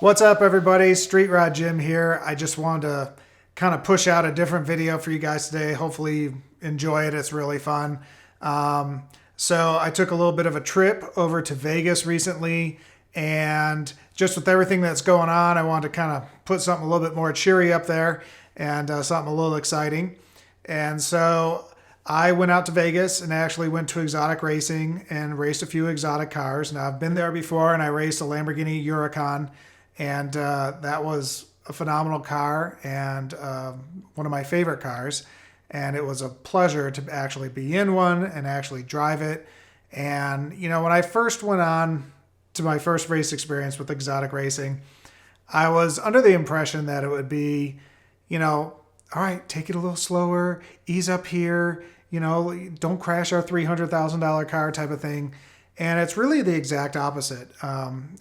What's up, everybody? Street Rod Jim here. I just wanted to kind of push out a different video for you guys today. Hopefully you enjoy it. It's really fun. So I took a little bit of a trip over to Vegas recently, and just with everything that's going on, I wanted to kind of put something a little bit more cheery up there and something a little exciting. And so I went out to Vegas and actually went to exotic racing and raced a few exotic cars. Now, I've been there before, and I raced a Lamborghini Huracan, and that was a phenomenal car and one of my favorite cars. And it was a pleasure to actually be in one and actually drive it. And, you know, when I first went on to my first race experience with exotic racing, I was under the impression that it would be, you know, all right, take it a little slower, ease up here, you know, don't crash our $300,000 car type of thing. And it's really the exact opposite.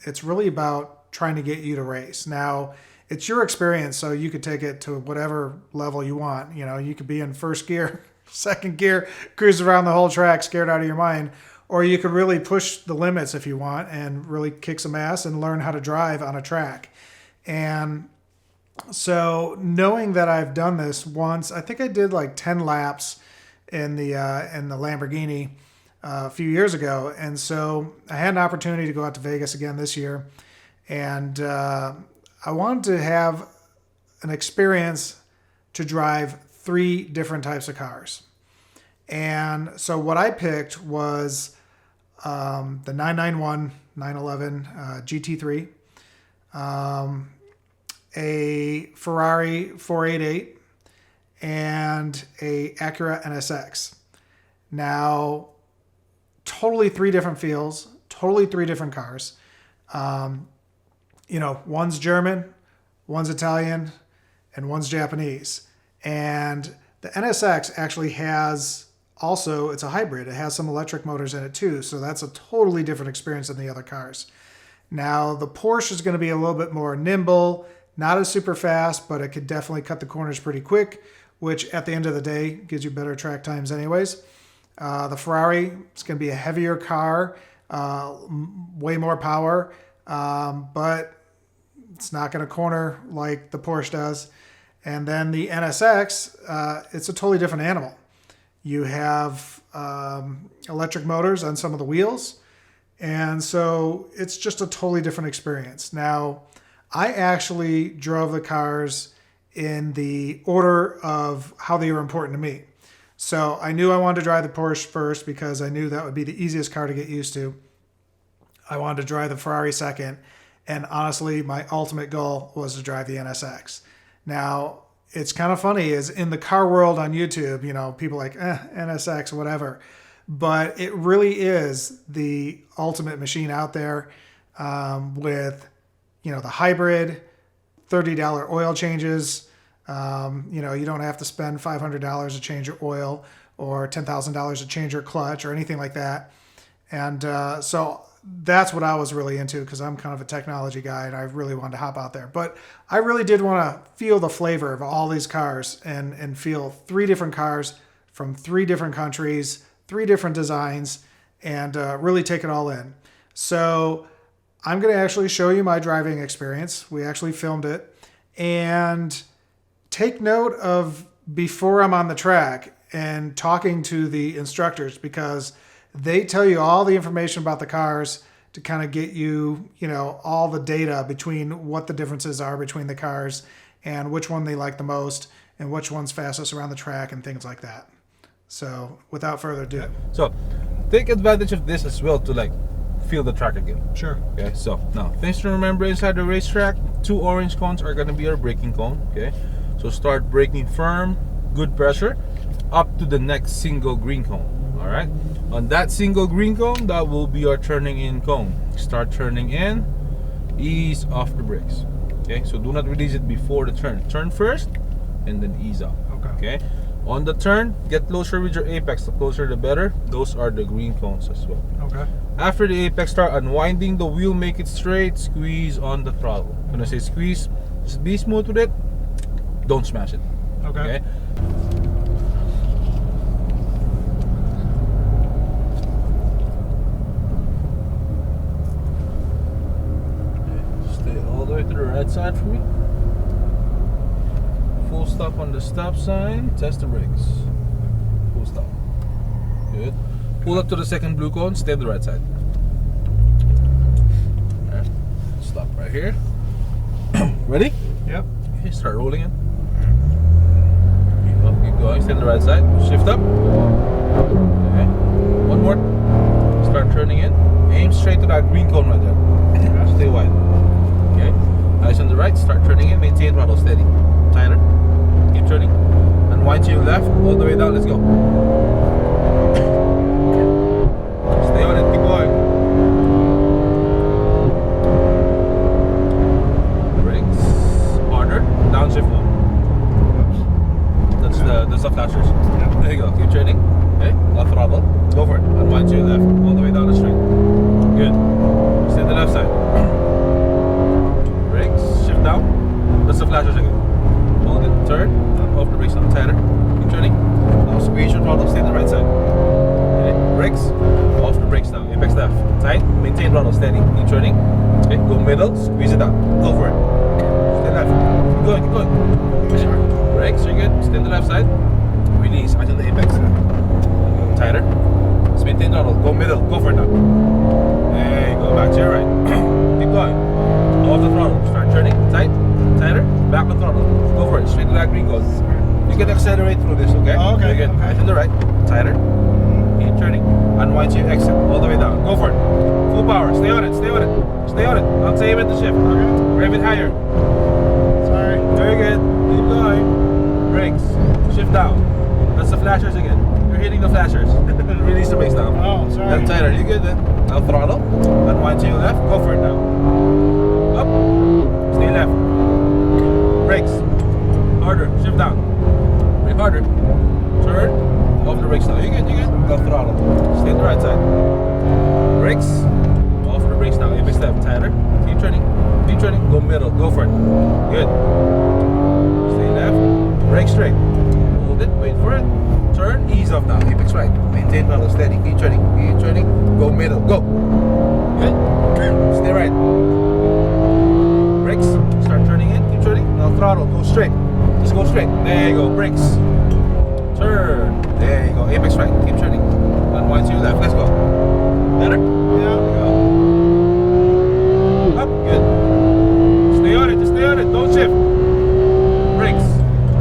It's really about trying to get you to race. Now, it's your experience, so you could take it to whatever level you want. You know, you could be in first gear, second gear, cruise around the whole track scared out of your mind, or you could really push the limits if you want and really kick some ass and learn how to drive on a track. And so knowing that I've done this once, I think I did like 10 laps in the Lamborghini a few years ago. And so I had an opportunity to go out to Vegas again this year. And I wanted to have an experience to drive 3 different types of cars. And so what I picked was the 991, 911 GT3, a Ferrari 488, and a Acura NSX. Now, totally 3 different feels, totally 3 different cars. You know, one's German, one's Italian, and one's Japanese. And the NSX actually has also, it's a hybrid. It has some electric motors in it too. So that's a totally different experience than the other cars. Now, the Porsche is going to be a little bit more nimble, not as super fast, but it could definitely cut the corners pretty quick, which at the end of the day gives you better track times anyways. The Ferrari is going to be a heavier car, way more power, but it's not going to corner like the Porsche does. And then the NSX, it's a totally different animal. You have electric motors on some of the wheels, and so it's just a totally different experience. Now, I actually drove the cars in the order of how they were important to me. So I knew I wanted to drive the Porsche first because I knew that would be the easiest car to get used to. I wanted to drive the Ferrari second. And honestly, my ultimate goal was to drive the NSX. Now, it's kind of funny is in the car world on YouTube, you know, people like, NSX, whatever. But it really is the ultimate machine out there with, you know, the hybrid, $30 oil changes. You know, you don't have to spend $500 to change your oil or $10,000 to change your clutch or anything like that. And so that's what I was really into because I'm kind of a technology guy and I really wanted to hop out there. But I really did want to feel the flavor of all these cars and feel 3 different cars from 3 different countries, 3 different designs, and really take it all in. So I'm going to actually show you my driving experience. We actually filmed it. And take note of before I'm on the track and talking to the instructors because they tell you all the information about the cars to kind of get you, you know, all the data between what the differences are between the cars and which one they like the most and which one's fastest around the track and things like that. So without further ado. So take advantage of this as well to like feel the track again. Sure. Okay, so now things to remember inside the racetrack, 2 orange cones are going to be our braking cone. Okay, so start braking firm, good pressure, up to the next single green cone. All right, on that single green cone, that will be our turning in cone. Start turning in, ease off the brakes. Okay, so do not release it before the turn. Turn first and then ease off. Okay, on the turn, get closer with your apex. The closer the better. Those are the green cones as well. Okay. After the apex, start unwinding the wheel, make it straight, squeeze on the throttle. When I say squeeze, just be smooth with it, don't smash it. Okay. Stay all the way through. side for me. Full stop on the stop sign. Test the brakes. Full stop. Good. Pull up to the second blue cone. Stay on the right side. Alright. Stop right here. Ready? Yep. Okay, start rolling in. Keep going. Stay on the right side. Shift up. Okay. One more. Start turning in. Aim straight to that green cone right there. Stay wide. Okay. Eyes on the right. Start turning in. Maintain throttle steady. Tighter. Keep turning. Unwind to your left. All the way down. Let's go. Stay on it. Keep going. Brakes. Harder. Downshift one. That's the flashers. There you go. Keep turning. Okay. Left throttle. Go for it. Unwind to your left. All the way down the straight. Good. Stay on the left side. Brakes. Shift down. That's the flashers again. Hold it. Turn. Off the brakes now. Tighter. Keep turning. Now squeeze your throttle. Stay on the right side. Okay. Brakes. Off the brakes now. Apex left. Tight. Maintain throttle. Steady. Keep turning. Okay. Go middle. Squeeze it out. Go for it. Stay left. Keep going. Keep going. Brakes. You're good. Stay on the left side. Release. Until the apex. Tighter. Let's maintain throttle. Go middle. Go for it now. Hey, go back to your right. Keep going. Off the throttle. Start turning. Tight. Tighter. Back on throttle. Go for it. Straight to that green cone. You can accelerate through this, okay? Oh, okay. Very good. Okay. Eyes on the right. Tighter. Keep turning. Unwind to your exit. All the way down. Go for it. Full power. Stay on it. Stay on it. Stay on it. I'll say it the shift. Okay. Rev it higher. Sorry. Very good. Keep going. Brakes. Shift down. That's the flashers again. You're hitting the flashers. Release the brakes now. Oh, sorry. That's tighter. You good then? Now throttle. Unwind to your left. Go for it now. Up. Stay left. Brakes. Harder. Shift down. Brake harder. Turn. Off the brakes now. You good? You good? Now throttle. Stay on the right side. Brakes. Off the brakes now. Apex left. Tighter. Keep turning. Keep turning. Go middle. Go for it. Good. Stay left. Brake straight. Hold it. Wait for it. Turn. Ease off now. Apex right. Maintain throttle. Steady. Keep turning. Keep turning. Go middle. Go. Good. Stay right. Brakes. Start turning in. Keep turning. Now throttle. Go straight. Just go straight. There you go. Brakes. Turn. There you go. Apex right. Keep turning. Unwind to your left. Let's go. Better? Yeah. There you go. Up. Good. Stay on it. Just stay on it. Don't shift. Brakes.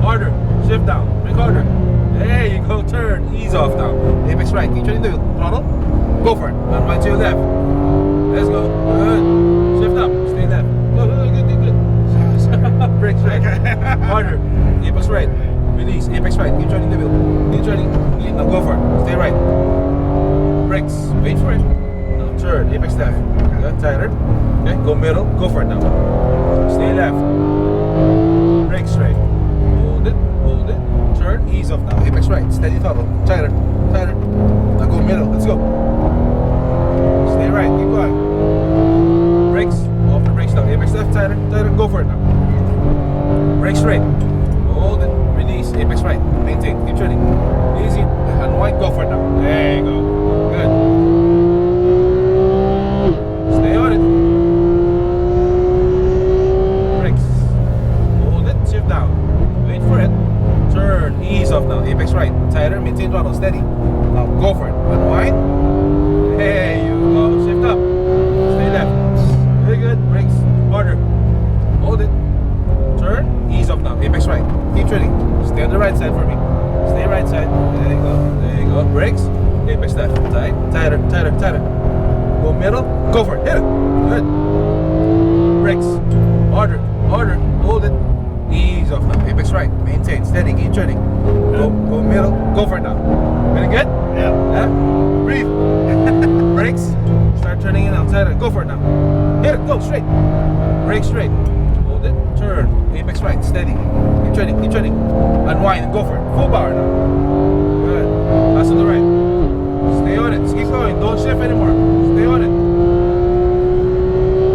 Harder. Shift down. Brake harder. There you go. Turn. Ease off now. Apex right. Keep turning the wheel. Throttle. Go for it. Unwind to your left. Let's go. Good. Shift up. Stay left. Go. Good. Good. Good. Good. Sorry. Brakes right. Harder. Apex right. Release. Apex right. Keep turning the wheel. Keep turning. Now go for it. Stay right. Brakes. Wait for it. Now turn. Apex left. Okay. Tighter. Okay. Go middle. Go for it now. Stay left. Brake straight. Hold it. Hold it. Turn. Ease off now. Apex right. Steady throttle. Tighter. Tighter. Now go middle. Let's go. Stay right. Keep going. Brakes. Off the brakes now. Apex left. Tighter. Tighter. Go for it now. Brake straight. Hold it. Release. Apex right. Maintain. Keep turning. Easy. Unwind. Go for it now. There you go. Good. Stay on it. Brakes. Hold it. Shift down. Wait for it. Turn. Ease off now. Apex right. Tighter. Maintain throttle. Steady. Now go for it. Unwind. There you go. Shift up. Stay left. Very good. Brakes. Harder. Hold it. Turn. Ease off now. Apex right. Keep turning. Stay on the right side for me. Stay right side. There you go. There you go. Brakes. Apex left. Tight. Tighter. Tighter. Tighter. Go middle. Go for it. Hit it. Good. Brakes. Harder. Harder. Hold it. Ease off now. Apex right. Maintain. Steady. Keep turning. Go middle. Go for it now. Feeling good? Yeah. Yeah. Breathe. Brakes. Start turning in now. Tighter. Go for it now. Hit it. Go straight. Brake straight. Hold it. Turn. Apex right. Steady. Keep turning. Keep turning. Unwind and go for it. Full power now. Good. Pass on the right. Stay on it. Just keep going. Don't shift anymore. Stay on it.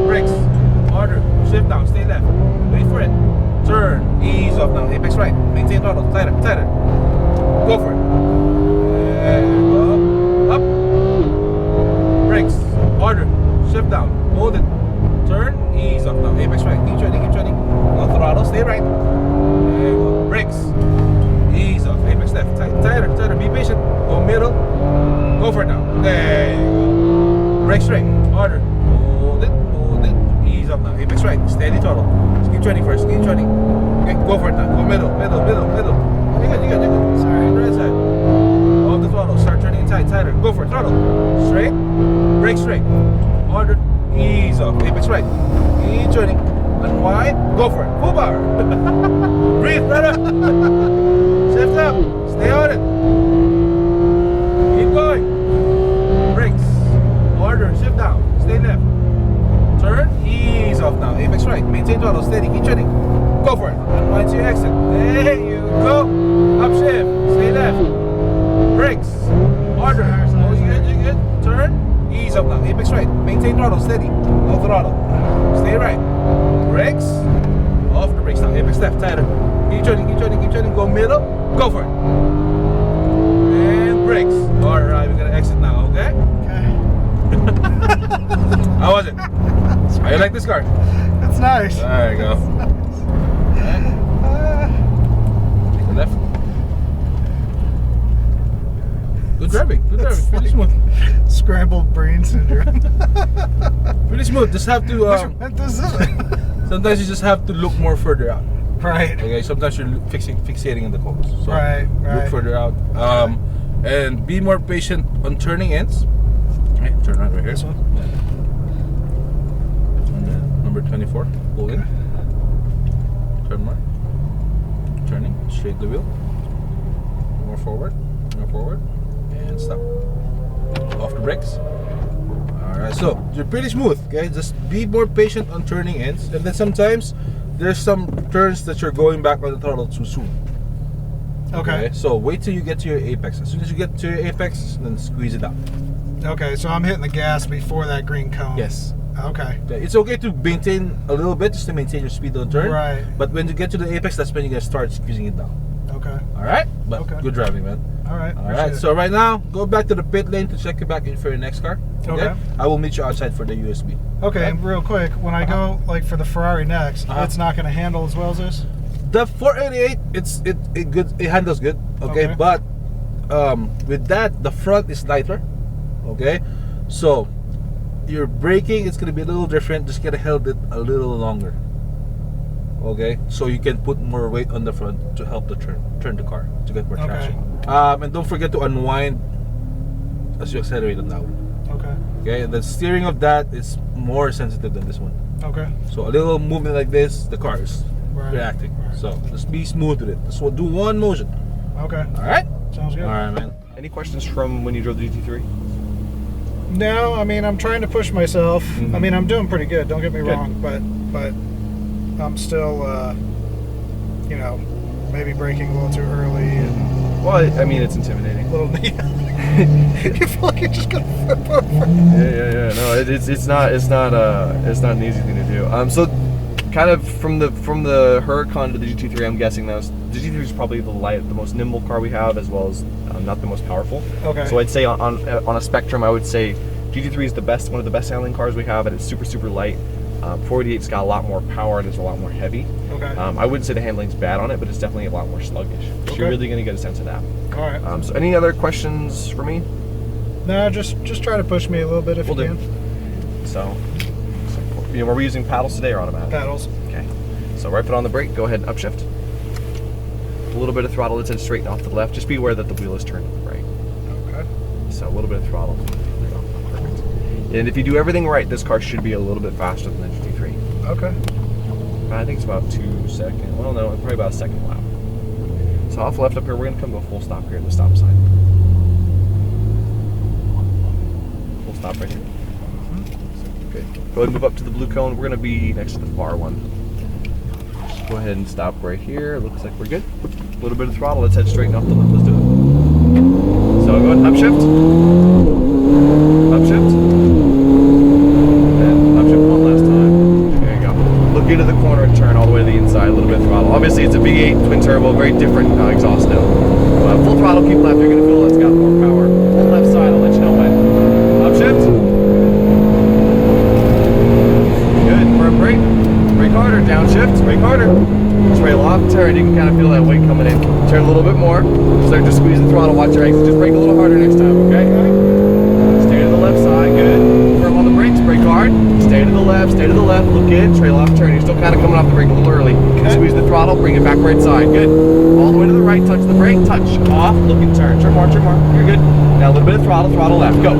Brakes. Harder. Shift down. Stay left. Wait for it. Turn. Ease off now. Apex right. Maintain throttle. Tighter. Tighter. Go for it. There you go. Up. Brakes. Harder. Shift down. Hold it. Turn. Ease off now. Apex right. Keep turning. Keep turning. Go for it now. There you go. Brake straight. Harder. Hold it. Hold it. Ease up now. Apex right. Steady throttle. Just keep turning first. Keep turning. Okay, go for it now. Go middle. Middle. Middle. Middle. You good. You good. You good. Sorry. Right side. Off the throttle. Start turning it tight. Tighter. Go for it. Throttle. Straight. Brake straight. Harder. Ease up. Apex right. Keep turning. Unwind. Go for it. Full power. Breathe, brother. Shift up. Stay on it. Keep going. Brakes. Harder. Shift down. Stay left. Turn. Ease off now. Apex right. Maintain throttle. Steady. Keep turning. Go for it. Unwind to your exit. There you go. Upshift. Stay left. Brakes. Harder. Oh, you good? You good? Turn. Ease up now. Apex right. Maintain throttle. Steady. No throttle. Stay right. Brakes. Off the brakes now. Apex left. Tighter. Keep turning. Keep turning. Keep turning. Go middle. Go for it. And brakes. Alright, we're gonna exit now, okay? How was it? How you like this car? It's nice. There you go. Take the left. Good driving. Good driving. Pretty smooth. Scrambled brain syndrome. Pretty smooth. Just have to. Sometimes you just have to look more further out. Right. Okay. Sometimes you're fixating in the cones. So Right. look further out. And be more patient on turning ends. Okay, turn right here. This one? Number 24. Pull in. Turn more. Turning. Straight the wheel. More forward. More forward. And stop. Off the brakes. Alright, so you're pretty smooth, okay? Just be more patient on turning ends. And then sometimes there's some turns that you're going back on the throttle too soon. Okay. So wait till you get to your apex. As soon as you get to your apex, then squeeze it out. Okay, so I'm hitting the gas before that green cone. Yes. Okay. Okay, it's okay to maintain a little bit just to maintain your speed on turn. Right. But when you get to the apex, that's when you're gonna start squeezing it down. Okay. Alright? But Okay. good driving, man. Alright. Alright, so right now, go back to the pit lane to check it back in for your next car. Okay. I will meet you outside for the USB. Okay, and real quick, when I go like for the Ferrari next, it's not going to handle as well as this? The 488, it handles good. Okay, but with that, the front is lighter. Okay, so your braking is gonna be a little different. Just gotta hold it a little longer. Okay, so you can put more weight on the front to help the turn the car to get more traction. And don't forget to unwind as you accelerate on that one. Okay, the steering of that is more sensitive than this one. Okay. So a little movement like this, the car is reacting. So just be smooth with it. Just do one motion. Okay. All right. Sounds good. All right, man. Any questions from when you drove the GT3? No, I mean I'm trying to push myself. I mean I'm doing pretty good. Don't get me wrong, but I'm still, you know, maybe braking a little too early and. Well, I mean it's intimidating. A little. You feel like you're just gonna flip over. Yeah. No, it's not an easy thing to do. So, kind of from the Huracan to the GT3, I'm guessing now the GT3 is probably the most nimble car we have, as well as not the most powerful. Okay. So I'd say on a spectrum, I would say GT3 is one of the best handling cars we have, and it's super light. 488's got a lot more power and it's a lot more heavy. Okay. I wouldn't say the handling's bad on it, but it's definitely a lot more sluggish. So you're really going to get a sense of that. All right. So any other questions for me? No, just try to push me a little bit if you can. So, were we using paddles today or automatic? Paddles. Okay. So right foot on the brake, go ahead and upshift. A little bit of throttle, let's head straight off to the left. Just be aware that the wheel is turning right. Okay. So a little bit of throttle. Perfect. And if you do everything right, this car should be a little bit faster than the GT3. Okay. I think it's about 2 seconds. Well, no, probably about a second lap. So off left up here, we're going to come to a full stop here at the stop sign. Full stop right here. Good. Go ahead and move up to the blue cone. We're going to be next to the far one. Just go ahead and stop right here. Looks like we're good. A little bit of throttle. Let's head straight off the left. Let's do it. So go ahead and upshift. Upshift. And upshift one last time. There you go. Look into the corner and turn all the way to the inside. A little bit of throttle. Obviously, it's a V8 twin turbo. Very different exhaust now. Full throttle. Keep left. You're going to feel it's got more power. Full left side. I'll let you know when. Upshift. Good. For a brake. Brake harder. Downshift. Brake harder. Straight off turn. You can kind of feel that weight coming in. Turn a little bit more. Start to squeeze the throttle. Watch your exit. Just brake a little harder next time. Okay. left, stay to the left, look in, trail off, turn. You're still kind of coming off the brake a little early. Squeeze the throttle, bring it back right side. Good. All the way to the right, touch the brake, touch, off, look and turn. Turn more, you're good. Now a little bit of throttle, throttle left, go.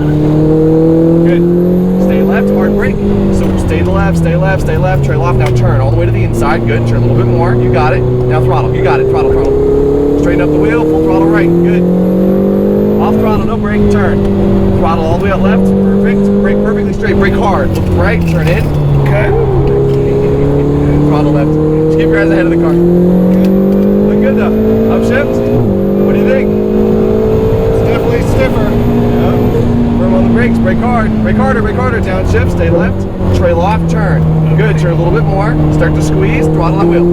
Good. Stay left, hard brake. So stay to the left, stay left, stay left, trail off, now turn. All the way to the inside, good. Turn a little bit more, you got it. Now throttle, you got it, throttle, throttle. Straighten up the wheel, full throttle right, good. Off throttle, no brake, turn. Throttle all the way up left, perfect. Brake perfectly straight, brake hard. Look right, turn in. Okay. Throttle left. Just keep your eyes ahead of the car. Look good though. Upshift. What do you think? It's definitely stiffer. Yeah. Firm on the brakes, brake hard. Brake harder, downshift, stay left. Trail off, turn. Good, turn a little bit more. Start to squeeze, throttle that wheel.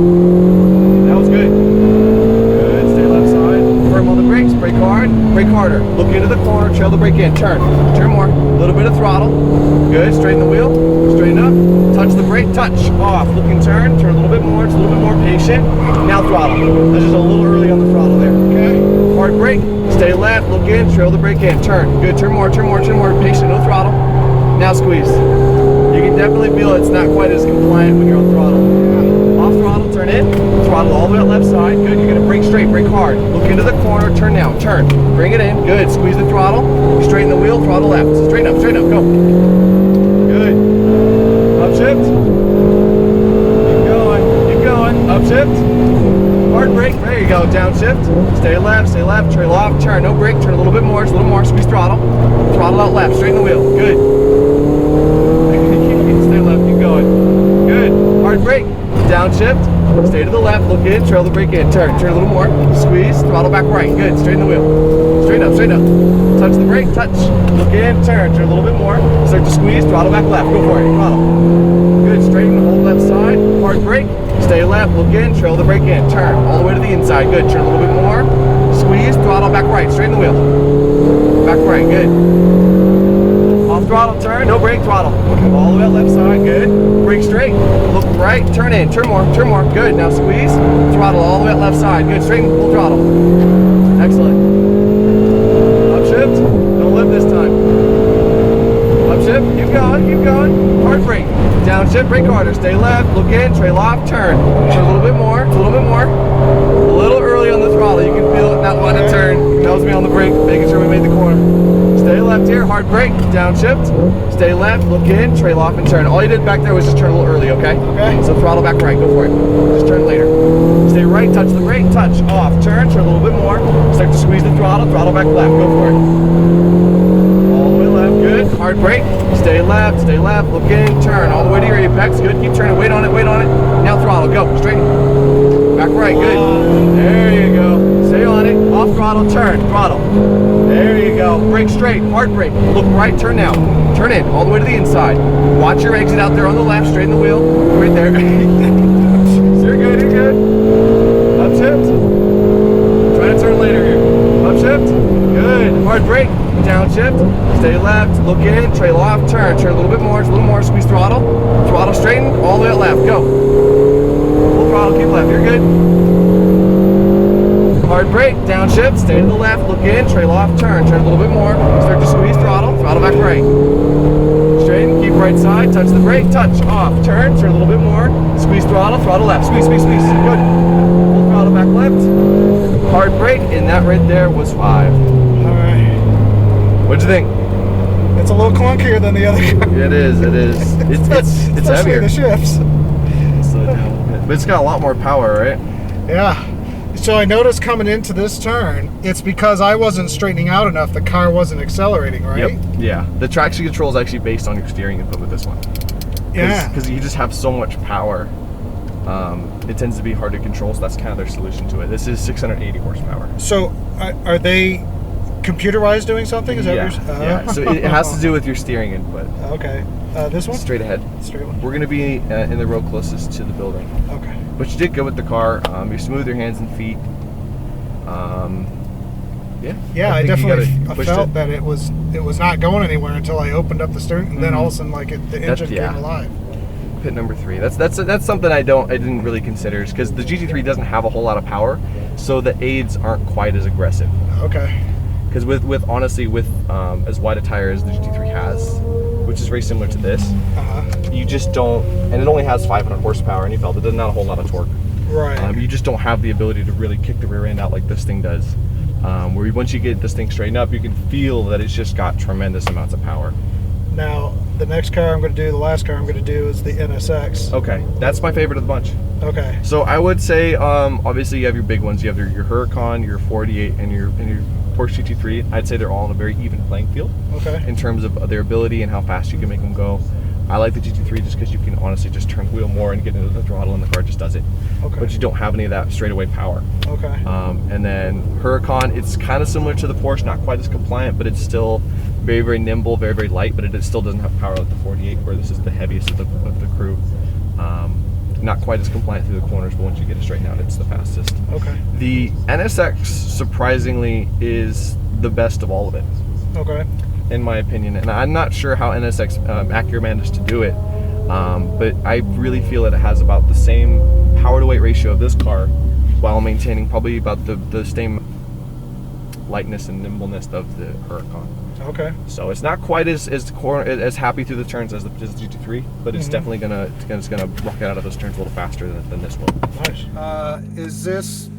That was good. Good, stay left side. Firm on the brakes, brake hard, brake harder. Look into the corner, trail the brake in, turn more. A little bit of throttle. Good, straighten the wheel, straighten up. Touch the brake, touch, off. Look and turn a little bit more, just a little bit more patient. Now throttle. That's just a little early on the throttle there. Okay. Hard brake, stay left, look in, trail the brake in, turn. Good, turn more, patient, no throttle. Now squeeze. You can definitely feel it's not quite as compliant when you're on throttle. Off throttle, turn in, throttle all the way up left side. Good, you're gonna brake straight, brake hard. Look into the corner, turn now, turn. Bring it in, good, squeeze the throttle. Straighten the wheel, throttle left. Straighten up, go. Good. Upshift. Keep going. Upshift. Hard brake, there you go, downshift. Stay left, trail off, turn. No brake, turn a little bit more, squeeze throttle. Throttle out left, straighten the wheel, good. Stay left, keep going. Good. Hard brake, downshift. Stay to the left, look in, trail the brake in, turn a little more, squeeze, throttle back right, good, straighten the wheel. Straight up. Touch the brake, touch. Look in, turn a little bit more. Start to squeeze, throttle back left. Go for it, throttle. Good, straighten, hold left side. Hard brake, stay left, look in, trail the brake in. Turn all the way to the inside, good. Turn a little bit more. Squeeze, throttle back right, straighten the wheel. Back right, good. Off throttle, turn, no brake, throttle. All the way left side, good. Brake straight, look right, turn in, turn more. Good, now squeeze, throttle all the way left side. Good, straighten, full throttle. Excellent. Upshift, don't lift this time. Upshift, keep going. Hard brake. Downshift, brake harder. Stay left, look in, trail off, turn. A little bit more. A little early on the throttle. You can feel it not wanting to turn. That was me on the brake, making sure we made the corner. Stay left here, hard brake, downshift. Stay left, look in, trail off, and turn. All you did back there was just turn a little early, okay? Okay. So throttle back right, go for it. Just turn later. Stay right, touch the brake, touch, off, turn a little bit more. Start to squeeze the throttle back left, go for it. All the way left, good. Hard brake, stay left, look in, turn all the way to your apex, good. Keep turning, wait on it. Now throttle, go, straighten. Back right, good. There you go. Stay on it, off throttle, turn, throttle. There you go. Brake straight, hard brake. Look right, turn now. Turn in, all the way to the inside. Watch your exit out there on the left, straighten the wheel. Right there. You're good. Upshift. Try to turn later here. Upshift. Good. Hard brake. Downshift. Stay left, look in, trail off, turn a little bit more, squeeze throttle. Throttle straighten, all the way out left, go. Full throttle, keep left, you're good. Hard brake, downshift, stay to the left, look in, trail off, turn a little bit more. Start to squeeze throttle back right. Straighten, keep right side, touch the brake, touch, off, turn a little bit more. Squeeze throttle left, squeeze, good. Full throttle back left. Hard brake, and that right there was 5. Alright. What'd you think? It's a little clunkier than the other car. It is. It's heavier. The shifts. But it's got a lot more power, right? Yeah. So I noticed coming into this turn, it's because I wasn't straightening out enough. The car wasn't accelerating, right? Yep. Yeah. The traction control is actually based on your steering input with this one. Yeah. Because you just have so much power. It tends to be hard to control, so that's kind of their solution to it. This is 680 horsepower. So are they computerized doing something? Is that yeah. So it has to do with your steering input. Okay. This one? Straight ahead. Straight one. We're going to be in the row closest to the building. Okay. But you did good with the car. You smooth your hands and feet. Yeah, I definitely felt that it was not going anywhere until I opened up the steering, and then all of a sudden, the engine came alive. Pit number 3. That's something I didn't really consider, because the GT3 doesn't have a whole lot of power, so the aids aren't quite as aggressive. Okay. Because with honestly, as wide a tire as the GT3 has, which is very similar to this. Uh-huh. You just don't, and it only has 500 horsepower, and you felt it does not a whole lot of torque. Right. You just don't have the ability to really kick the rear end out like this thing does. Where once you get this thing straightened up, you can feel that it's just got tremendous amounts of power. Now, the next car I'm going to do, the last car I'm going to do is the NSX. Okay, that's my favorite of the bunch. Okay. So I would say, obviously you have your big ones. You have your Huracan, your 48, and your Porsche GT3. I'd say they're all on a very even playing field. Okay. In terms of their ability and how fast you can make them go. I like the GT3 just because you can honestly just turn the wheel more and get into the throttle, and the car just does it. Okay. But you don't have any of that straightaway power. Okay. And then Huracan, it's kind of similar to the Porsche, not quite as compliant, but it's still very, very nimble, very, very light, but it still doesn't have power like the 48, where this is the heaviest of the crew. Not quite as compliant through the corners, but once you get it straightened out, it's the fastest. Okay. The NSX, surprisingly, is the best of all of it. Okay. In my opinion, and I'm not sure how NSX Acura managed to do it, but I really feel that it has about the same power to weight ratio of this car, while maintaining probably about the same lightness and nimbleness of the Huracan. Okay. So it's not quite as happy through the turns as the GT3, but it's definitely gonna rocket out of those turns a little faster than this will. Nice. Is this?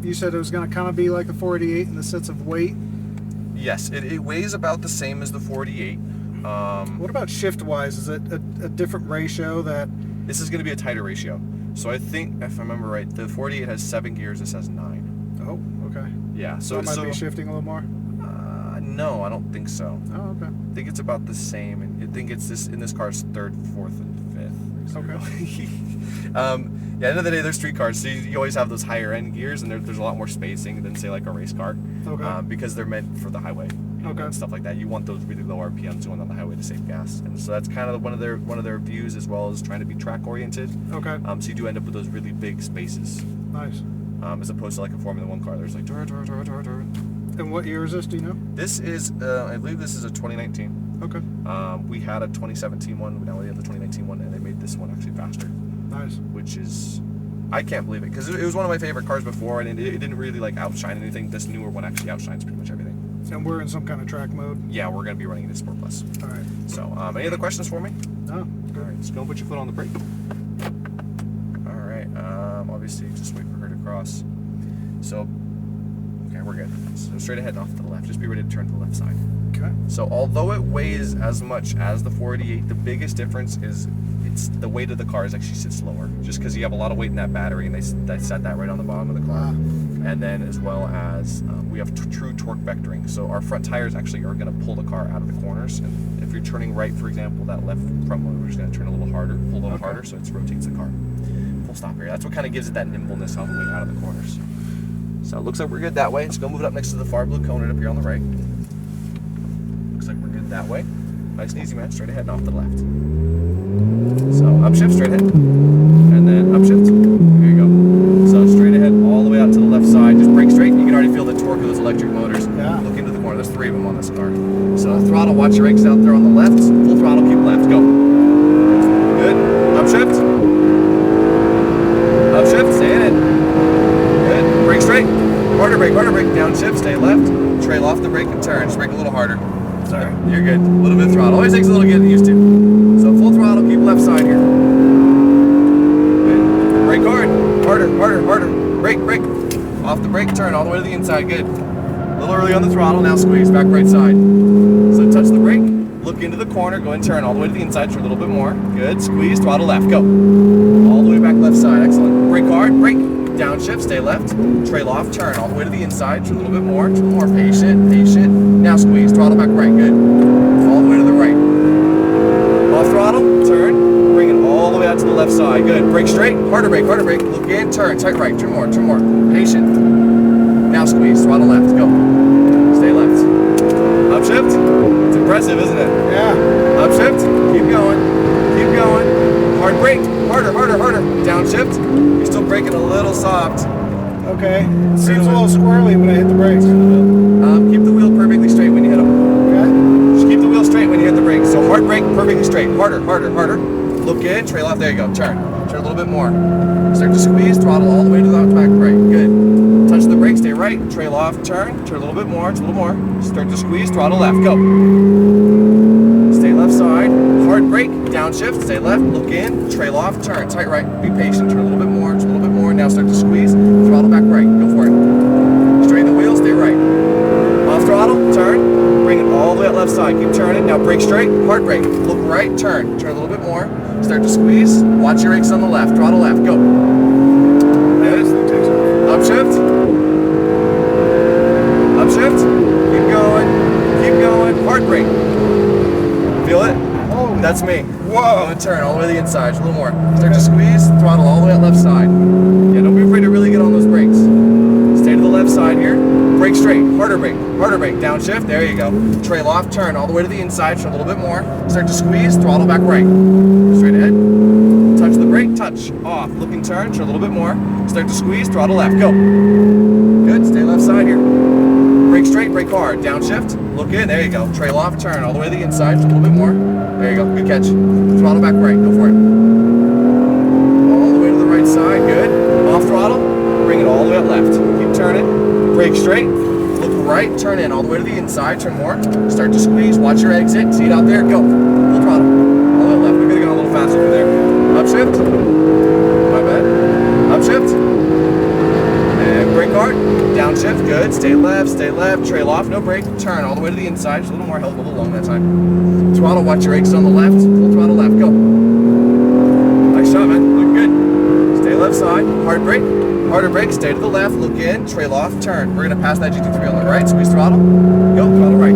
You said it was going to kind of be like the 48 in the sense of weight. Yes, it weighs about the same as the 48. What about shift-wise? Is it a different ratio that? This is going to be a tighter ratio. So I think, if I remember right, the 48 has 7 gears. This has 9. Oh, okay. Yeah. So it might be shifting a little more. No, I don't think so. Oh, okay. I think it's about the same, and I think it's in this car's 3rd, 4th, and 5th. Okay. Yeah, at the end of the day, they're street cars, so you always have those higher end gears, and there's a lot more spacing than, say, like a race car. Okay. Because they're meant for the highway. Okay. And stuff like that. You want those really low RPMs going on the highway to save gas, and so that's kind of one of their views, as well as trying to be track oriented. Okay. So you do end up with those really big spaces. Nice. As opposed to like a Formula 1 car, there's like. And what year is this? Do you know? This is, I believe this is a 2019. Okay. We had a 2017 one, now we have the 2019 one, and they made this one actually faster. Nice. Which is, I can't believe it, because it was one of my favorite cars before, and it didn't really like outshine anything. This newer one actually outshines pretty much everything. And we're in some kind of track mode. Yeah, we're going to be running it in Sport Plus. All right. So, any other questions for me? No. All right, just go and put your foot on the brake. All right, obviously just wait for her to cross. So, okay, we're good. So straight ahead and off to the left. Just be ready to turn to the left side. Okay. So although it weighs as much as the 48, the biggest difference is it's the weight of the car is actually sits lower, just because you have a lot of weight in that battery, and they set that right on the bottom of the car. And then as well as we have true torque vectoring. So our front tires actually are going to pull the car out of the corners. And if you're turning right, for example, that left front one, we're just going to turn a little harder, pull a little harder, so it rotates the car. Full stop here. That's what kind of gives it that nimbleness on the way out of the corners. So it looks like we're good that way. Let's go move it up next to the far blue cone right up here on the right. Looks like we're good that way. Nice and easy, man. Straight ahead and off to the left. So upshift, straight ahead. And then upshift. There you go. So straight ahead all the way out to the left side. Just brake straight. You can already feel the torque of those electric motors. Yeah. Look into the corner. There's 3 of them on this car. So throttle, watch your brakes out there on the left. Full throttle, keep left. Go. Good. Upshift. Upshift, stay in it. Good. Brake straight. Harder brake, downshift, stay left, trail off the brake and turn. Just brake a little harder. Sorry, you're good. A little bit of throttle. Always takes a little getting used to. So full throttle, keep left side here. Good. Brake hard. Harder. Brake. Off the brake, turn all the way to the inside. Good. A little early on the throttle, now squeeze, back right side. So touch the brake, look into the corner, go and turn all the way to the inside for a little bit more. Good. Squeeze, throttle left, go. All the way back left side. Excellent. Brake hard, brake. Downshift, stay left, trail off, turn all the way to the inside, a little bit more, patient, now squeeze, throttle back right, good, all the way to the right, off throttle, turn, bring it all the way out to the left side, good, brake straight, harder brake, look in, turn, tight right, turn more, patient, now squeeze, throttle left, go, stay left, upshift, it's impressive, isn't it? Yeah. Upshift, keep going, hard brake, harder, downshift, you're still braking a little soft. Okay. Seems a little squirrely when I hit the brakes. Keep the wheel perfectly straight when you hit them. Okay. Just keep the wheel straight when you hit the brakes. So hard brake, perfectly straight. Harder. Look in, trail off. There you go. Turn a little bit more. Start to squeeze, throttle all the way to the back right. Good. Touch the brake, stay right. Trail off, turn a little bit more. Start to squeeze, throttle left. Go. Stay left side. downshift, stay left, look in, trail off, turn, tight right, be patient, turn a little bit more, just a little bit more, now start to squeeze, throttle back right, go for it. Straighten the wheel, stay right. Off throttle, turn, bring it all the way out left side, keep turning, now brake straight, hard brake, look right, turn a little bit more, start to squeeze, watch your brakes on the left, throttle left, go. Good. Upshift. Upshift, keep going, hard brake. Feel it? Oh, That's me. whoa. Go and turn all the way to the inside, just a little more. Start to squeeze, throttle all the way out left side. Yeah, don't be afraid to really get on those brakes. Stay to the left side here. Brake straight, harder brake, downshift, there you go. Trail off, turn all the way to the inside, turn a little bit more. Start to squeeze, throttle back right. Straight ahead. Touch the brake, touch, off, look and turn a little bit more. Start to squeeze, throttle left, go. Good, stay left side here. Brake straight, brake hard, downshift, look in, there you go. Trail off, turn all the way to the inside, just a little bit more. There you go, good catch. Throttle back right, go for it. All the way to the right side, good. Off throttle, bring it all the way up left. Keep turning, brake straight, look right, turn in all the way to the inside, turn more. Start to squeeze, watch your exit, see it out there, go. Full throttle, all the way left, we could have gone a little faster from there. Upshift, my bad. Upshift, and brake hard, downshift, good, stay left, trail off, no brake, turn all the way to the inside, just a little more, held a little long that time. Throttle, watch your exit on the left, full throttle left, go. Nice shot, man, look good. Stay left side, hard brake, harder brake, stay to the left, look in, trail off, turn. We're gonna pass that GT3 on the right, squeeze throttle, go, throttle right.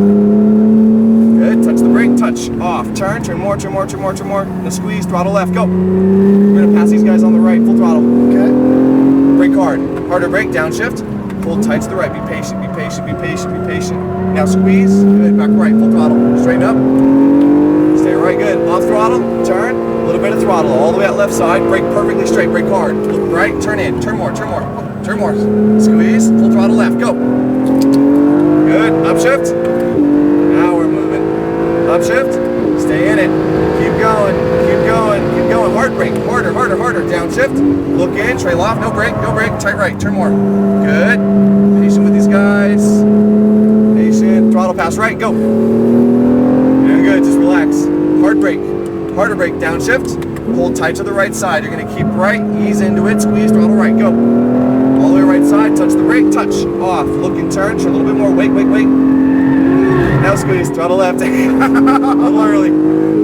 Good, touch the brake, touch, off, turn more. Now squeeze, throttle left, go. We're gonna pass these guys on the right, full throttle. Okay. Brake hard, harder brake, downshift, pull tight to the right, be patient. Now squeeze, good, back right, full throttle, straighten up, stay right, good, off throttle, turn, a little bit of throttle, all the way out left side, brake perfectly straight, brake hard, look right, turn in, turn more, squeeze, full throttle left, go. Good, upshift, now we're moving, upshift, stay in it, keep going, hard brake, harder, downshift, look in, trail off, no brake, tight right, turn more, good, patient with these guys, patient, throttle pass right, go, doing good, just relax, hard brake, harder brake, downshift, hold tight to the right side, you're going to keep right, ease into it, squeeze, throttle right, go, all the way right side, touch the brake, touch, off, look and turn, a little bit more, wait, now squeeze, throttle left, a little early,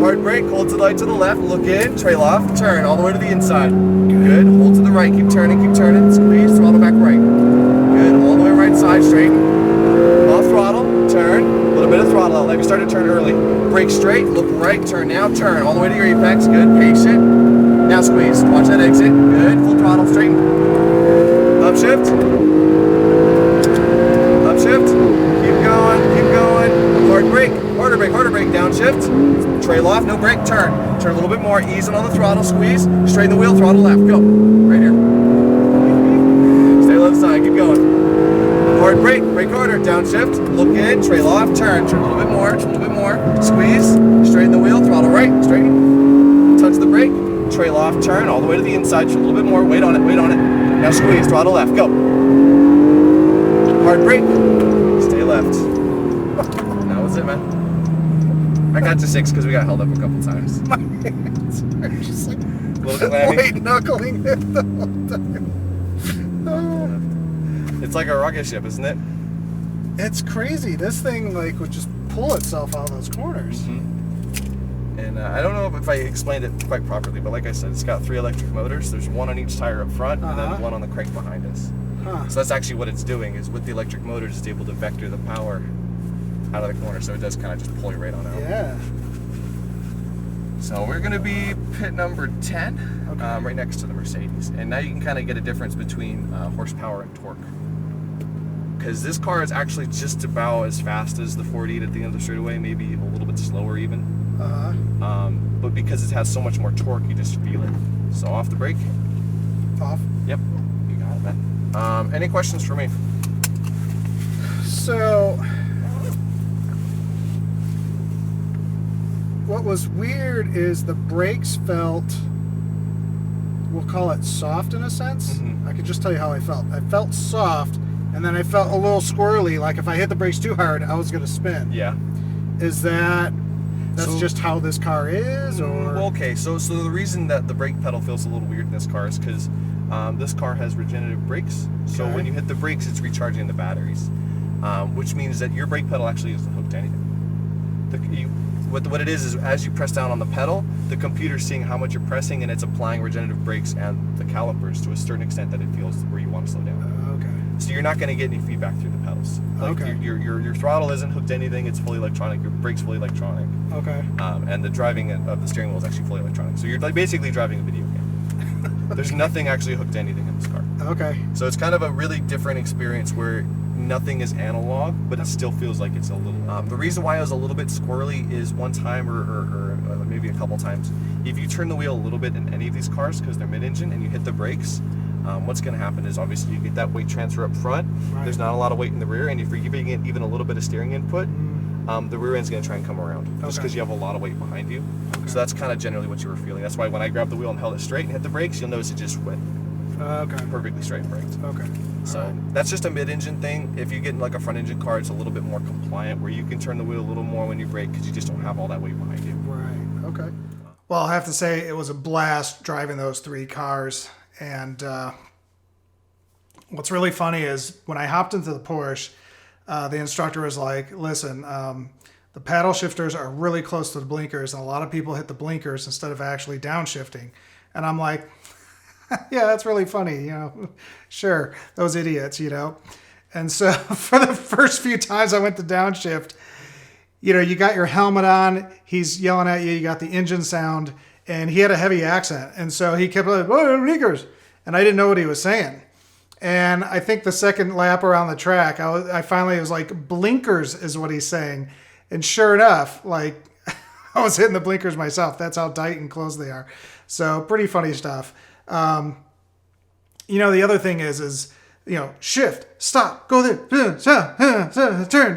hard brake, hold to light to the left, look in, trail off, turn all the way to the inside, good, hold to the right, keep turning, squeeze, throttle back right, good, all the way right side, straight, off throttle, turn, a little bit of throttle out, like we started to turn early, brake straight, look right, turn now, turn all the way to your apex, good, patient, now squeeze, watch that exit, good, full throttle, straighten, upshift, keep going, harder brake, downshift, trail off, no brake, turn a little bit more, ease it on the throttle, squeeze, straighten the wheel, throttle left, go, right here, stay left side, keep going, hard brake harder, downshift, look in, trail off, turn a little bit more, squeeze, straighten the wheel, throttle right, straighten, touch the brake, trail off, turn all the way to the inside, a little bit more, wait on it, now squeeze, throttle left, go, hard brake, stay left. That was it, man. I got to 6 because we got held up a couple times. My hands are just like Little clammy. white knuckling it the whole time. It's like a rocket ship, isn't it? It's crazy. This thing like would just pull itself out of those corners. And I don't know if I explained it quite properly, but like I said, it's got 3 electric motors. There's one on each tire up front, and then one on the crank behind us. So that's actually what it's doing, is with the electric motors, it's able to vector the power out of the corner, so it does kind of just pull you right on out. Yeah. So we're going to be pit number 10, right next to the Mercedes. And now you can kind of get a difference between horsepower and torque. Because this car is actually just about as fast as the 48 at the end of the straightaway, maybe a little bit slower even. But because it has so much more torque, you just feel it. So off the brake. Off. Yep, you got it, man. Any questions for me? So, what was weird is the brakes felt, we'll call it soft in a sense. I can just tell you how I felt. I felt soft, and then I felt a little squirrely, like if I hit the brakes too hard, I was going to spin. Yeah. Is that That's just how this car is, or Okay, so the reason that the brake pedal feels a little weird in this car is because this car has regenerative brakes. So Okay. when you hit the brakes, it's recharging the batteries, which means that your brake pedal actually isn't hooked to anything. What it is as you press down on the pedal, the computer's seeing how much you're pressing, and it's applying regenerative brakes and the calipers to a certain extent that it feels where you want to slow down. okay. So you're not going to get any feedback through the pedals. Like Okay. your throttle isn't hooked to anything. It's fully electronic. Your brake's fully electronic. Okay. And the driving of the steering wheel is actually fully electronic. So you're like basically driving a video game. There's nothing actually hooked to anything in this car. Okay. So it's kind of a really different experience where nothing is analog, but it still feels like it's a little. The reason why I was a little bit squirrely is one time or maybe a couple times, if you turn the wheel a little bit in any of these cars because they're mid-engine and you hit the brakes, what's going to happen is obviously you get that weight transfer up front. Right. There's not a lot of weight in the rear, and if you're giving it even a little bit of steering input, the rear end's going to try and come around just Okay. because you have a lot of weight behind you. So that's kind of generally what you were feeling. That's why when I grabbed the wheel and held it straight and hit the brakes, you'll notice it just went Okay. perfectly straight and braked. Okay. So that's just a mid-engine thing. If you get like a front-engine car, it's a little bit more compliant, where you can turn the wheel a little more when you brake because you just don't have all that weight behind you. Right. Okay. Well, I have to say it was a blast driving those 3 cars. And what's really funny is when I hopped into the Porsche, the instructor was like, listen, the paddle shifters are really close to the blinkers, and a lot of people hit the blinkers instead of actually downshifting. And I'm like, yeah, that's really funny, sure, those idiots, And so for the first few times I went to downshift, you got your helmet on, he's yelling at you, you got the engine sound, and he had a heavy accent. And so he kept like, "Whoa, blinkers." And I didn't know what he was saying. And I think the second lap around the track, I finally was like, blinkers is what he's saying. And sure enough, like I was hitting the blinkers myself. That's how tight and close they are. So pretty funny stuff. The other thing is, shift, stop, go there,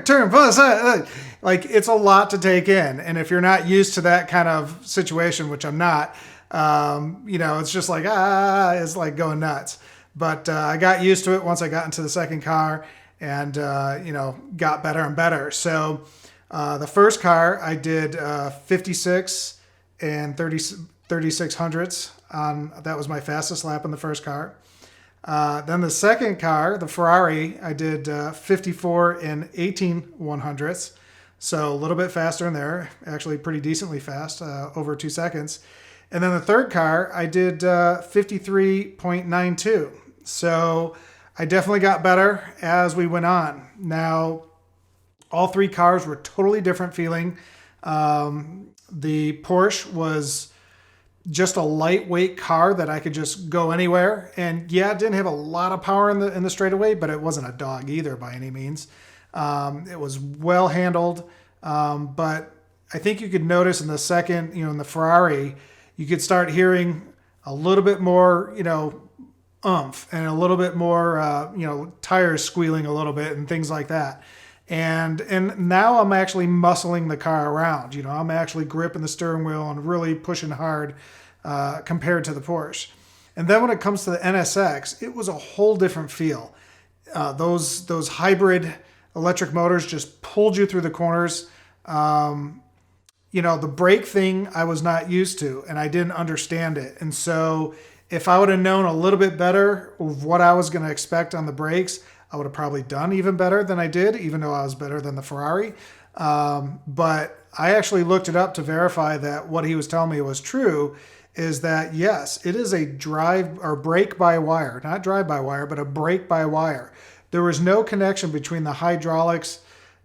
turn, pull aside. Like it's a lot to take in. And if you're not used to that kind of situation, which I'm not, it's just like, it's like going nuts. But I got used to it once I got into the second car and, got better and better. So the first car I did 56 and 36 hundredths on, that was my fastest lap in the first car. Then the second car, the Ferrari, I did 54 and 18 100ths. So a little bit faster in there, actually pretty decently fast, over 2 seconds. And then the third car, I did 53.92. So I definitely got better as we went on. Now, all 3 cars were totally different feeling. The Porsche was just a lightweight car that I could just go anywhere. And yeah, it didn't have a lot of power in the straightaway, but it wasn't a dog either by any means. It was well handled. But I think you could notice in the second, in the Ferrari, you could start hearing a little bit more, oomph and a little bit more, tires squealing a little bit and things like that. And now I'm actually muscling the car around. I'm actually gripping the steering wheel and really pushing hard compared to the Porsche. And then when it comes to the NSX, it was a whole different feel. Those hybrid electric motors just pulled you through the corners. The brake thing I was not used to, and I didn't understand it. And so if I would have known a little bit better of what I was going to expect on the brakes, I would have probably done even better than I did, even though I was better than the Ferrari. But I actually looked it up to verify that what he was telling me was true, is that yes, it is a drive or brake by wire, not drive by wire, but a brake by wire. There was no connection between the hydraulics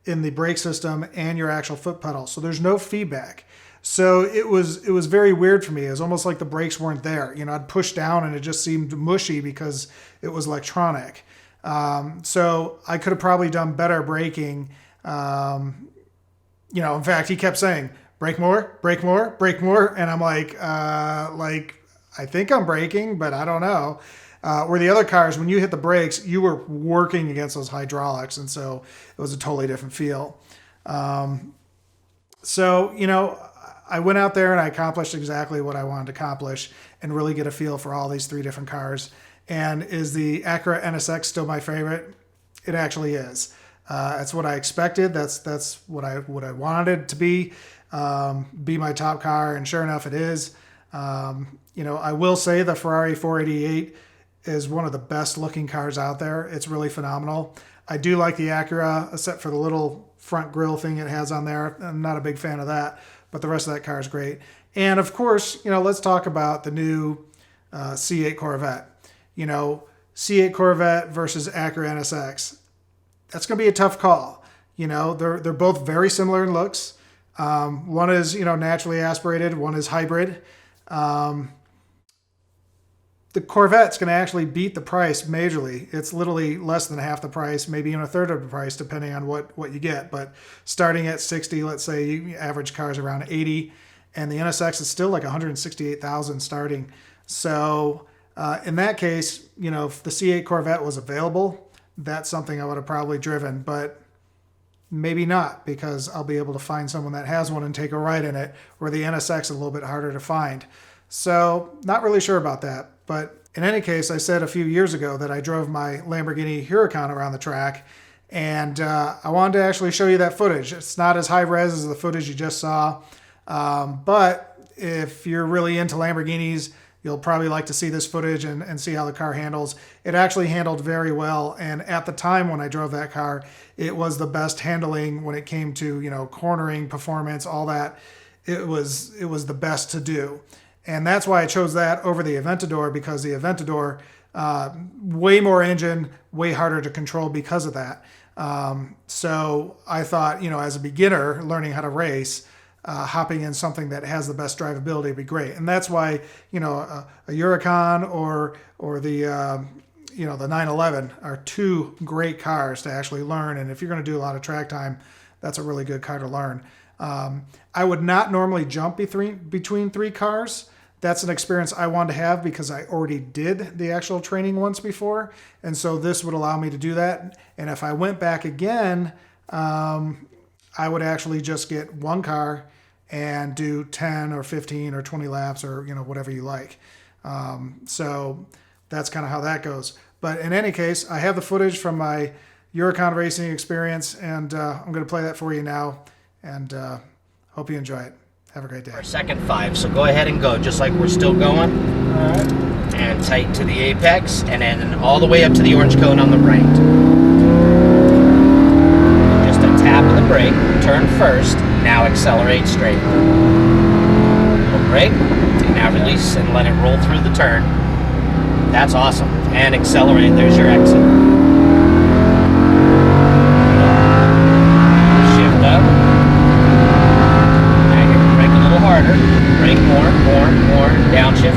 in the brake system and your actual foot pedal. So there's no feedback. So it was very weird for me. It was almost like the brakes weren't there. I'd push down and it just seemed mushy because it was electronic. So I could have probably done better braking. In fact, he kept saying, brake more, brake more, brake more. And I'm like, I think I'm braking, but I don't know. Where the other cars, when you hit the brakes, you were working against those hydraulics. And so it was a totally different feel. I went out there and I accomplished exactly what I wanted to accomplish and really get a feel for all these 3 different cars. And is the Acura NSX still my favorite? It actually is. That's what I expected. That's what I wanted it to be. be my top car, and sure enough, it is. You know, I will say the Ferrari 488 is one of the best looking cars out there. It's really phenomenal. I do like the Acura, except for the little front grille thing it has on there. I'm not a big fan of that, but the rest of that car is great. And of course, you know, let's talk about the new C8 Corvette. You know, C8 Corvette versus Acura NSX. That's going to be a tough call. You know, they're both very similar in looks. One is, you know, naturally aspirated. One is hybrid. The Corvette's going to actually beat the price majorly. It's literally less than half the price, maybe even a third of the price, depending on what you get. But starting at 60, let's say average cars around 80, and the NSX is still like 168,000 starting. So in that case, you know, if the C8 Corvette was available, that's something I would have probably driven, but maybe not, because I'll be able to find someone that has one and take a ride in it, where the NSX is a little bit harder to find. So not really sure about that. But in any case, I said a few years ago that I drove my Lamborghini Huracan around the track, and I wanted to actually show you that footage. It's not as high res as the footage you just saw, but if you're really into Lamborghinis, you'll probably like to see this footage and see how the car handles. It actually handled very well, and at the time when I drove that car, it was the best handling when it came to, you know, cornering, performance, all that. It was the best to do. And that's why I chose that over the Aventador, because the Aventador, way more engine, way harder to control because of that. So I thought, you know, as a beginner learning how to race, hopping in something that has the best drivability would be great. And that's why, you know, a Huracan or the, you know, the 911 are two great cars to actually learn. And if you're going to do a lot of track time, that's a really good car to learn. I would not normally jump between three cars. That's an experience I wanted to have because I already did the actual training once before. And so this would allow me to do that. And if I went back again, I would actually just get one car and do 10 or 15 or 20 laps, or, you know, whatever you like. So that's kind of how that goes. But in any case, I have the footage from my Huracan racing experience, and I'm going to play that for you now. And hope you enjoy it. Have a great day. Our second 5, so go ahead and go just like we're still going. All right. And tight to the apex, and then all the way up to the orange cone on the right. Just a tap of the brake, turn first, now accelerate straight. Little brake, and now release and let it roll through the turn. That's awesome. And accelerate, there's your exit. Shift up. Brake more, downshift,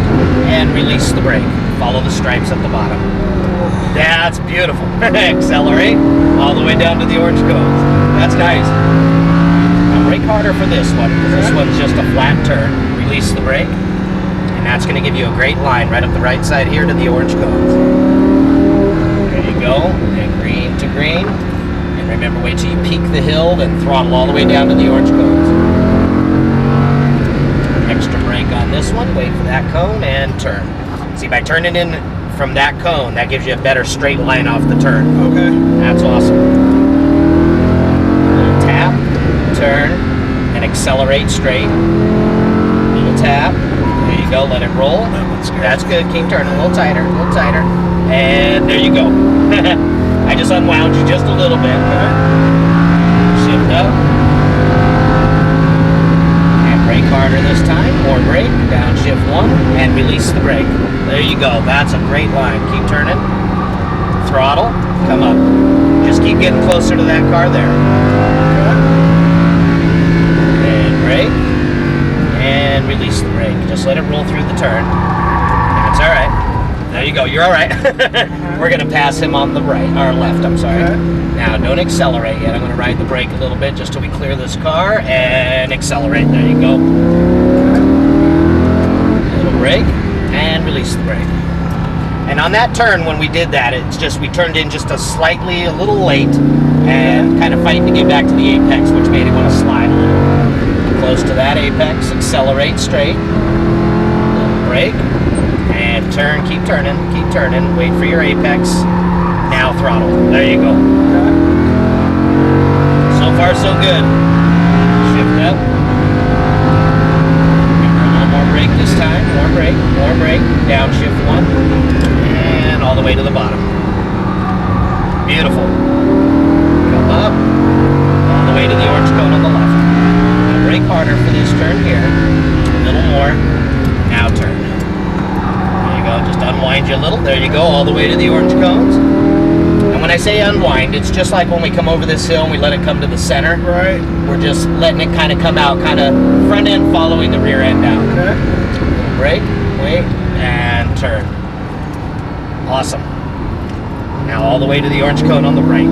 and release the brake. Follow the stripes at the bottom. That's beautiful. Accelerate all the way down to the orange cones. That's nice. Now brake harder for this one, because this one's just a flat turn. Release the brake, and that's going to give you a great line right up the right side here to the orange cones. There you go, and green to green. And remember, wait till you peak the hill, then throttle all the way down to the orange cones. Extra brake on this one, wait for that cone, and turn. See, by turning in from that cone, that gives you a better straight line off the turn. Okay. That's awesome. Little tap, turn, and accelerate straight. Little tap, there you go, let it roll. That's good, keep turning, a little tighter, and there you go. I just unwound you just a little bit. Shift up. Brake harder this time, more brake, downshift 1, and release the brake. There you go, that's a great line. Keep turning, throttle, come up. Just keep getting closer to that car there. And brake, and release the brake. Just let it roll through the turn. That's all right. There you go, you're all right. We're gonna pass him on the right, or left, I'm sorry. Now, don't accelerate yet. I'm gonna ride the brake a little bit just till we clear this car, and accelerate, there you go. Little brake, and release the brake. And on that turn, when we did that, it's just, we turned in just a little late, and kind of fighting to get back to the apex, which made it want to slide a little. Close to that apex, accelerate straight. Little brake. And turn, keep turning, wait for your apex. Now throttle. There you go. So far, so good. Shift up. to the bottom. Beautiful. Come up, all the way to the orange cone on the left. Now brake harder for this turn here. A little more. Now turn. There you go. Just unwind you a little. There you go, all the way to the orange cones. And when I say unwind, it's just like when we come over this hill and we let it come to the center. Right. We're just letting it kind of come out, kind of front end following the rear end out. Okay. Brake, wait, and turn. Awesome. Now all the way to the orange cone on the right.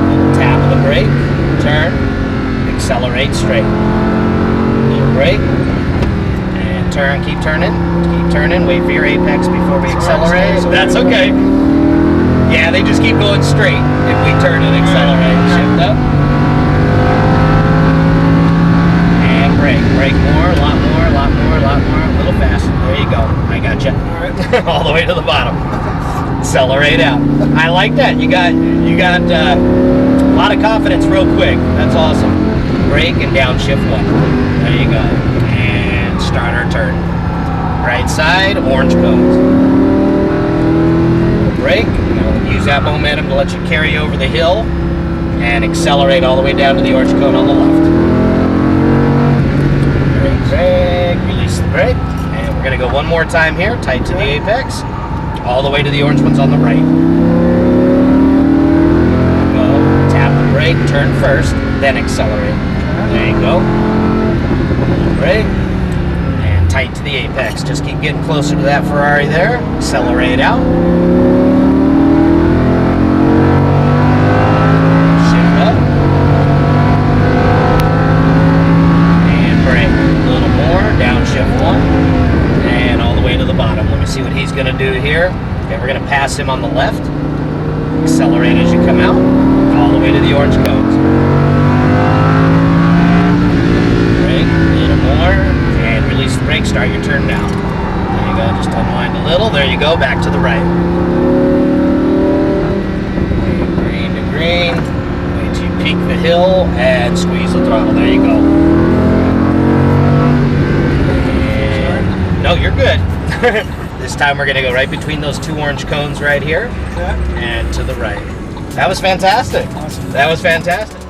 Little tap of the brake, turn, accelerate straight. Little brake, and turn, keep turning, wait for your apex before we accelerate. That's okay. Yeah, they just keep going straight if we turn and accelerate. Shift up. And brake more, a lot more, a little faster. There you go. I got you. All the way to the bottom. Accelerate out. I like that. You got a lot of confidence real quick. That's awesome. Brake and downshift one. There you go. And start our turn. Right side, orange cones. Brake. Use that momentum to let you carry over the hill and accelerate all the way down to the orange cone on the left. Brake, release the brake, and we're going to go one more time here, tight to the apex, all the way to the orange ones on the right. Go, tap the brake, turn first, then accelerate. There you go. Brake, and tight to the apex. Just keep getting closer to that Ferrari there. Accelerate out. See what he's going to do here. Okay, we're going to pass him on the left. Accelerate as you come out, all the way to the orange cones. Brake, a little more, and release the brake. Start your turn now. There you go. Just unwind a little. There you go. Back to the right. Green to green. Wait till you peak the hill and squeeze the throttle. There you go. And, no, you're good. This time we're going to go right between those two orange cones right here and to the right. That was fantastic. Awesome. That was fantastic.